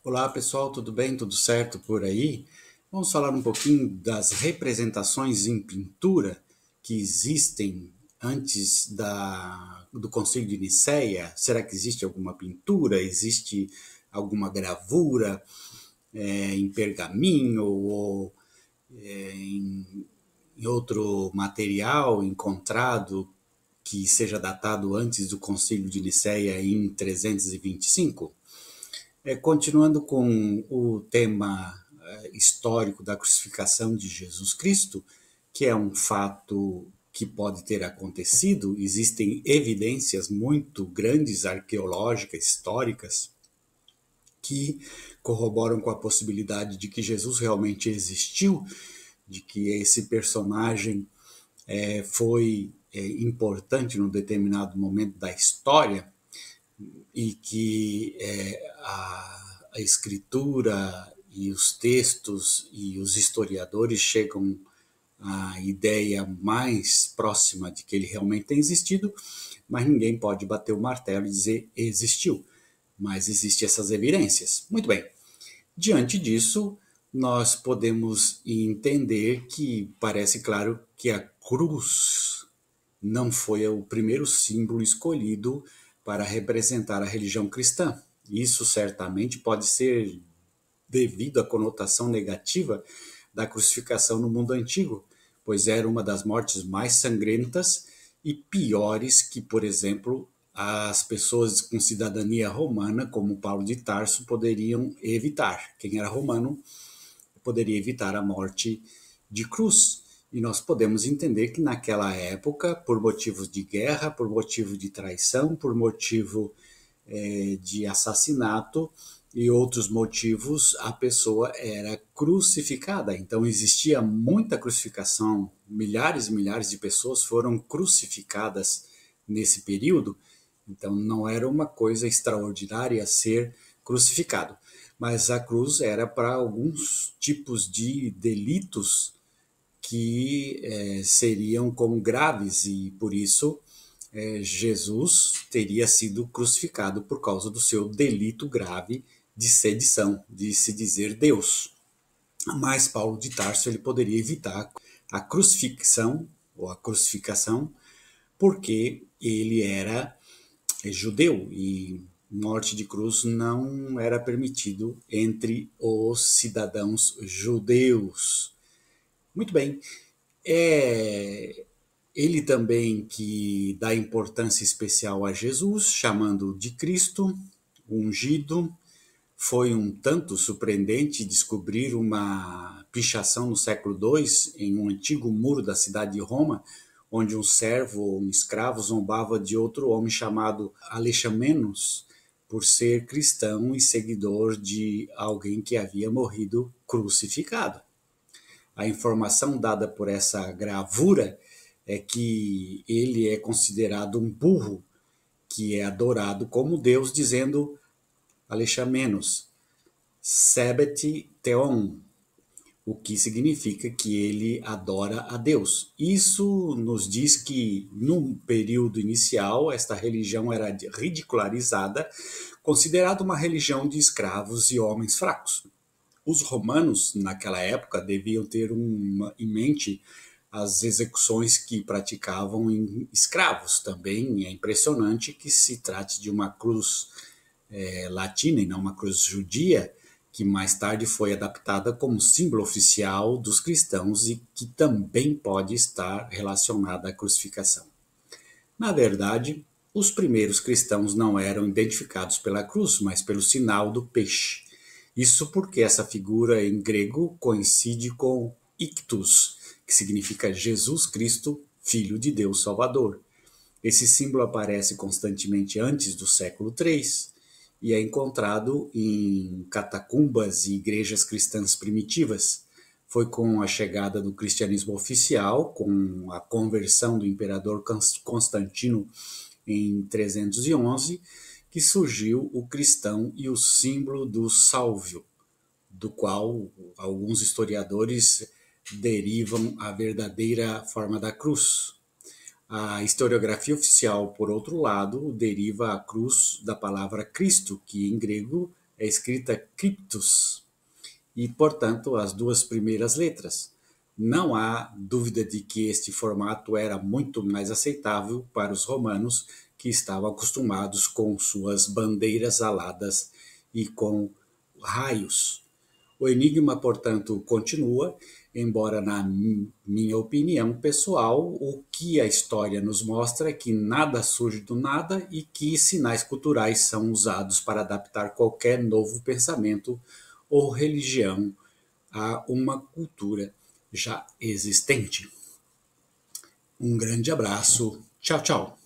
Olá pessoal, tudo bem? Tudo certo por aí? Vamos falar um pouquinho das representações em pintura que existem antes do Concílio de Nicéia. Será que existe alguma pintura? Existe alguma gravura em pergaminho ou em outro material encontrado que seja datado antes do Concílio de Nicéia em 325? Continuando com o tema histórico da crucificação de Jesus Cristo, que é um fato que pode ter acontecido, existem evidências muito grandes, arqueológicas, históricas, que corroboram com a possibilidade de que Jesus realmente existiu, de que esse personagem foi importante num determinado momento da história e que a escritura e os textos e os historiadores chegam à ideia mais próxima de que ele realmente tem existido, mas ninguém pode bater o martelo e dizer existiu. Mas existem essas evidências. Muito bem. Diante disso, nós podemos entender que parece claro que a cruz não foi o primeiro símbolo escolhido para representar a religião cristã. Isso certamente pode ser devido à conotação negativa da crucificação no mundo antigo, pois era uma das mortes mais sangrentas e piores que, por exemplo, as pessoas com cidadania romana, como Paulo de Tarso, poderiam evitar. Quem era romano poderia evitar a morte de cruz. E nós podemos entender que naquela época, por motivos de guerra, por motivo de traição, por motivo de assassinato e outros motivos, a pessoa era crucificada. Então existia muita crucificação, milhares e milhares de pessoas foram crucificadas nesse período. Então não era uma coisa extraordinária ser crucificado, mas a cruz era para alguns tipos de delitos que seriam como graves e por isso Jesus teria sido crucificado por causa do seu delito grave de sedição, de se dizer Deus. Mas Paulo de Tarso ele poderia evitar a crucifixão ou a crucificação porque ele era judeu e morte de cruz não era permitido entre os cidadãos judeus. Muito bem. É ele também que dá importância especial a Jesus, chamando de Cristo, ungido. Foi um tanto surpreendente descobrir uma pichação no século II em um antigo muro da cidade de Roma, onde um servo ou um escravo zombava de outro homem chamado Alexamenos por ser cristão e seguidor de alguém que havia morrido crucificado. A informação dada por essa gravura é que ele é considerado um burro que é adorado como Deus, dizendo Alexamenos, Sebete Theon, o que significa que ele adora a Deus. Isso nos diz que, no período inicial, esta religião era ridicularizada, considerada uma religião de escravos e homens fracos. Os romanos, naquela época, deviam ter em mente as execuções que praticavam em escravos. Também é impressionante que se trate de uma cruz latina e não uma cruz judia, que mais tarde foi adaptada como símbolo oficial dos cristãos e que também pode estar relacionada à crucificação. Na verdade, os primeiros cristãos não eram identificados pela cruz, mas pelo sinal do peixe. Isso porque essa figura em grego coincide com ictus, que significa Jesus Cristo, Filho de Deus Salvador. Esse símbolo aparece constantemente antes do século III e é encontrado em catacumbas e igrejas cristãs primitivas. Foi com a chegada do cristianismo oficial, com a conversão do imperador Constantino em 311, que surgiu o cristão e o símbolo do sálvio, do qual alguns historiadores derivam a verdadeira forma da cruz. A historiografia oficial, por outro lado, deriva a cruz da palavra Cristo, que em grego é escrita criptus e, portanto, as duas primeiras letras. Não há dúvida de que este formato era muito mais aceitável para os romanos, que estavam acostumados com suas bandeiras aladas e com raios. O enigma, portanto, continua, embora, na minha opinião pessoal, o que a história nos mostra é que nada surge do nada e que sinais culturais são usados para adaptar qualquer novo pensamento ou religião a uma cultura já existente. Um grande abraço. Tchau, tchau.